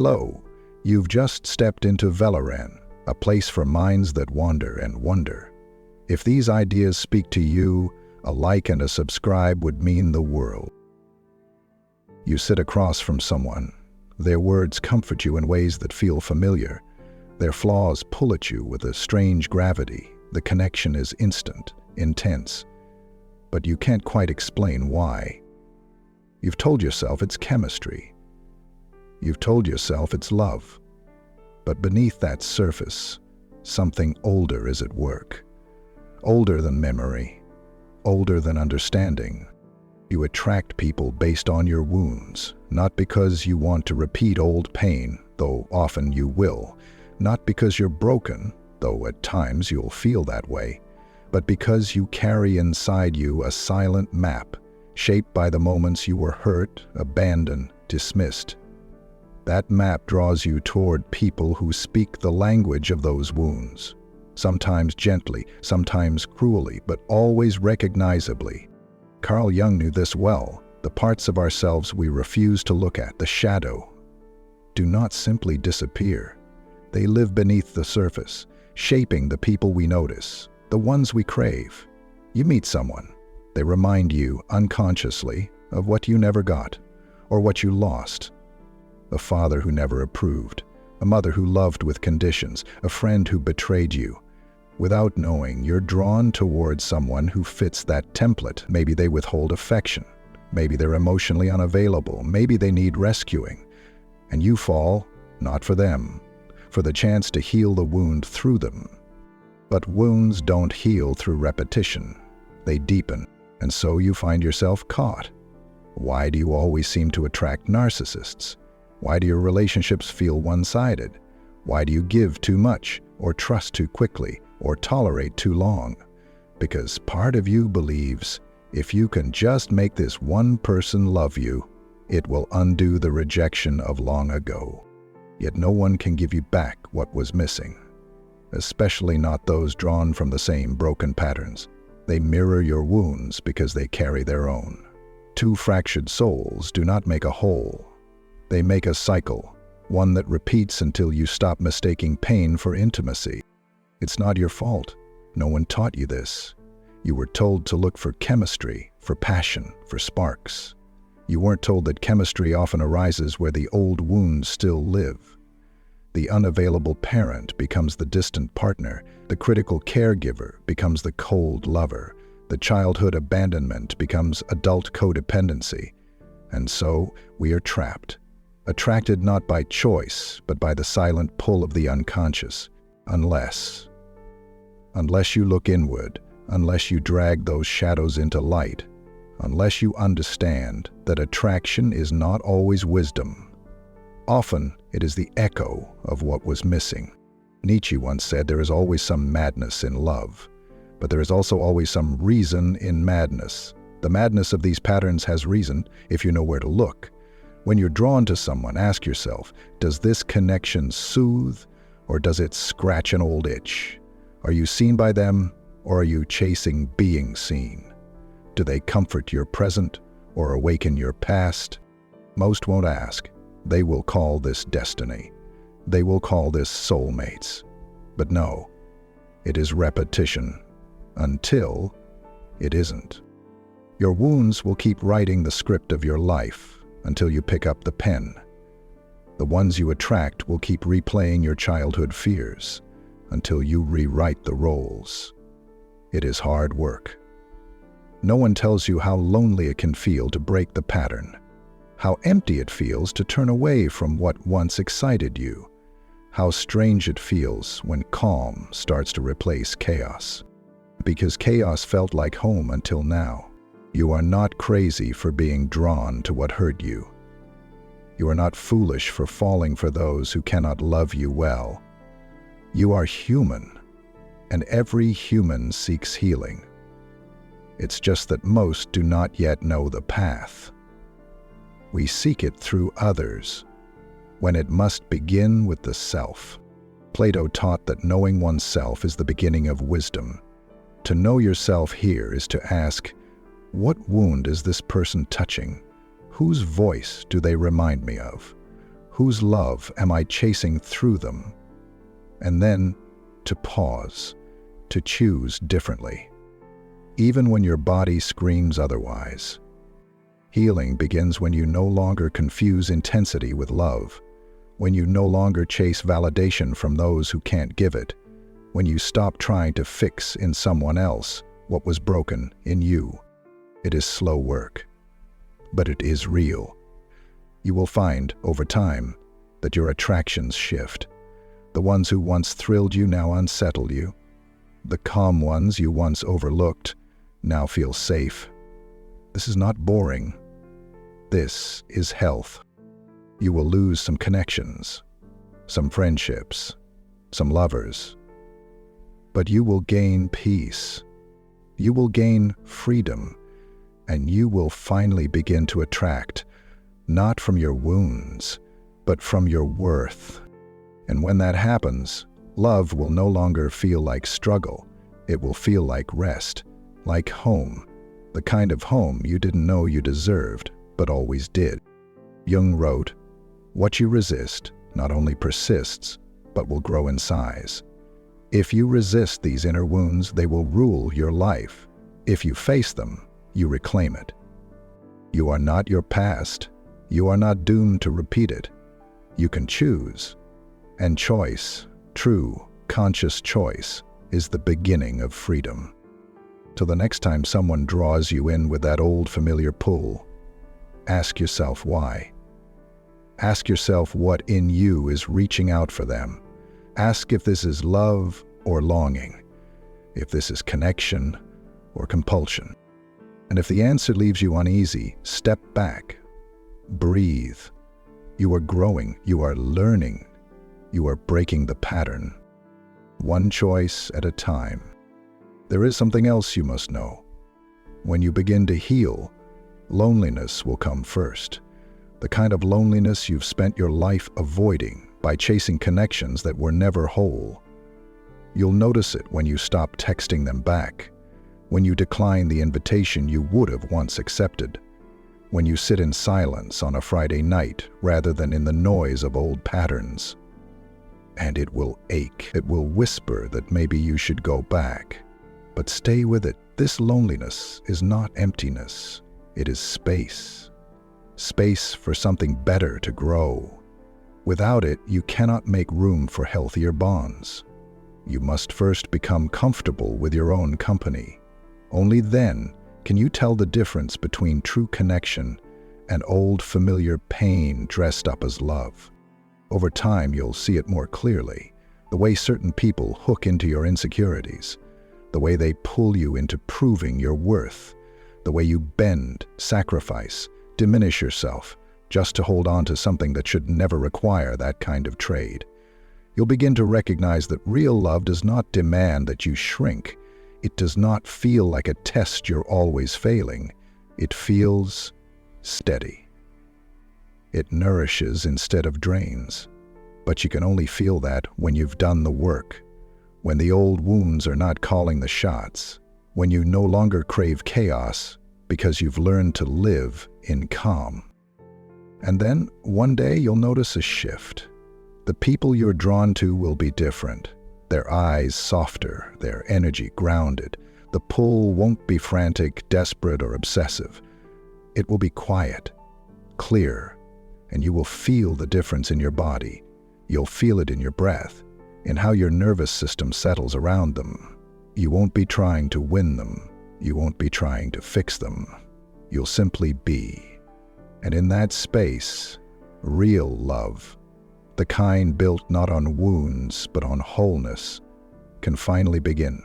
Hello, you've just stepped into Veloran, a place for minds that wander and wonder. If these ideas speak to you, a like and a subscribe would mean the world. You sit across from someone. Their words comfort you in ways that feel familiar. Their flaws pull at you with a strange gravity. The connection is instant, intense, but you can't quite explain why. You've told yourself it's chemistry. You've told yourself it's love. But beneath that surface, something older is at work. Older than memory, older than understanding. You attract people based on your wounds, not because you want to repeat old pain, though often you will, not because you're broken, though at times you'll feel that way, but because you carry inside you a silent map, shaped by the moments you were hurt, abandoned, dismissed. That map draws you toward people who speak the language of those wounds, sometimes gently, sometimes cruelly, but always recognizably. Carl Jung knew this well. The parts of ourselves we refuse to look at, the shadow, do not simply disappear. They live beneath the surface, shaping the people we notice, the ones we crave. You meet someone. They remind you, unconsciously, of what you never got, or what you lost. A father who never approved, a mother who loved with conditions, a friend who betrayed you. Without knowing, you're drawn towards someone who fits that template. Maybe they withhold affection. Maybe they're emotionally unavailable. Maybe they need rescuing. And you fall, not for them, for the chance to heal the wound through them. But wounds don't heal through repetition. They deepen, and so you find yourself caught. Why do you always seem to attract narcissists? Why do your relationships feel one-sided? Why do you give too much, or trust too quickly, or tolerate too long? Because part of you believes, if you can just make this one person love you, it will undo the rejection of long ago. Yet no one can give you back what was missing, especially not those drawn from the same broken patterns. They mirror your wounds because they carry their own. Two fractured souls do not make a whole. They make a cycle, one that repeats until you stop mistaking pain for intimacy. It's not your fault. No one taught you this. You were told to look for chemistry, for passion, for sparks. You weren't told that chemistry often arises where the old wounds still live. The unavailable parent becomes the distant partner. The critical caregiver becomes the cold lover. The childhood abandonment becomes adult codependency. And so we are trapped. Attracted not by choice, but by the silent pull of the unconscious. Unless you look inward, unless you drag those shadows into light, unless you understand that attraction is not always wisdom. Often, it is the echo of what was missing. Nietzsche once said there is always some madness in love, but there is also always some reason in madness. The madness of these patterns has reason if you know where to look. When you're drawn to someone, ask yourself, does this connection soothe, or does it scratch an old itch? Are you seen by them, or are you chasing being seen? Do they comfort your present, or awaken your past? Most won't ask. They will call this destiny. They will call this soulmates. But no, it is repetition, until it isn't. Your wounds will keep writing the script of your life until you pick up the pen. The ones you attract will keep replaying your childhood fears until you rewrite the roles. It is hard work. No one tells you how lonely it can feel to break the pattern, how empty it feels to turn away from what once excited you, how strange it feels when calm starts to replace chaos. Because chaos felt like home until now. You are not crazy for being drawn to what hurt you. You are not foolish for falling for those who cannot love you well. You are human, and every human seeks healing. It's just that most do not yet know the path. We seek it through others, when it must begin with the self. Plato taught that knowing oneself is the beginning of wisdom. To know yourself here is to ask, what wound is this person touching? Whose voice do they remind me of? Whose love am I chasing through them? And then to pause, to choose differently, even when your body screams otherwise. Healing begins when you no longer confuse intensity with love, when you no longer chase validation from those who can't give it, when you stop trying to fix in someone else what was broken in you. It is slow work, but it is real. You will find, over time, that your attractions shift. The ones who once thrilled you now unsettle you. The calm ones you once overlooked now feel safe. This is not boring. This is health. You will lose some connections, some friendships, some lovers. But you will gain peace. You will gain freedom, and you will finally begin to attract, not from your wounds, but from your worth. And when that happens, love will no longer feel like struggle. It will feel like rest, like home, the kind of home you didn't know you deserved, but always did. Jung wrote, "What you resist not only persists, but will grow in size." If you resist these inner wounds, they will rule your life. If you face them, you reclaim it. You are not your past. You are not doomed to repeat it. You can choose. And choice, true, conscious choice, is the beginning of freedom. Till the next time someone draws you in with that old familiar pull, ask yourself why. Ask yourself what in you is reaching out for them. Ask if this is love or longing, if this is connection or compulsion. And if the answer leaves you uneasy, step back. Breathe. You are growing. You are learning. You are breaking the pattern. One choice at a time. There is something else you must know. When you begin to heal, loneliness will come first. The kind of loneliness you've spent your life avoiding by chasing connections that were never whole. You'll notice it when you stop texting them back, when you decline the invitation you would have once accepted, when you sit in silence on a Friday night rather than in the noise of old patterns. And it will ache. It will whisper that maybe you should go back. But stay with it. This loneliness is not emptiness. It is space. Space for something better to grow. Without it, you cannot make room for healthier bonds. You must first become comfortable with your own company. Only then can you tell the difference between true connection and old familiar pain dressed up as love. Over time, you'll see it more clearly. The way certain people hook into your insecurities. The way they pull you into proving your worth. The way you bend, sacrifice, diminish yourself just to hold on to something that should never require that kind of trade. You'll begin to recognize that real love does not demand that you shrink. It does not feel like a test you're always failing. It feels steady. It nourishes instead of drains. But you can only feel that when you've done the work, when the old wounds are not calling the shots, when you no longer crave chaos because you've learned to live in calm. And then, one day, you'll notice a shift. The people you're drawn to will be different. Their eyes softer, their energy grounded. The pull won't be frantic, desperate, or obsessive. It will be quiet, clear, and you will feel the difference in your body. You'll feel it in your breath, in how your nervous system settles around them. You won't be trying to win them. You won't be trying to fix them. You'll simply be. And in that space, real love, the kind built not on wounds but on wholeness, can finally begin.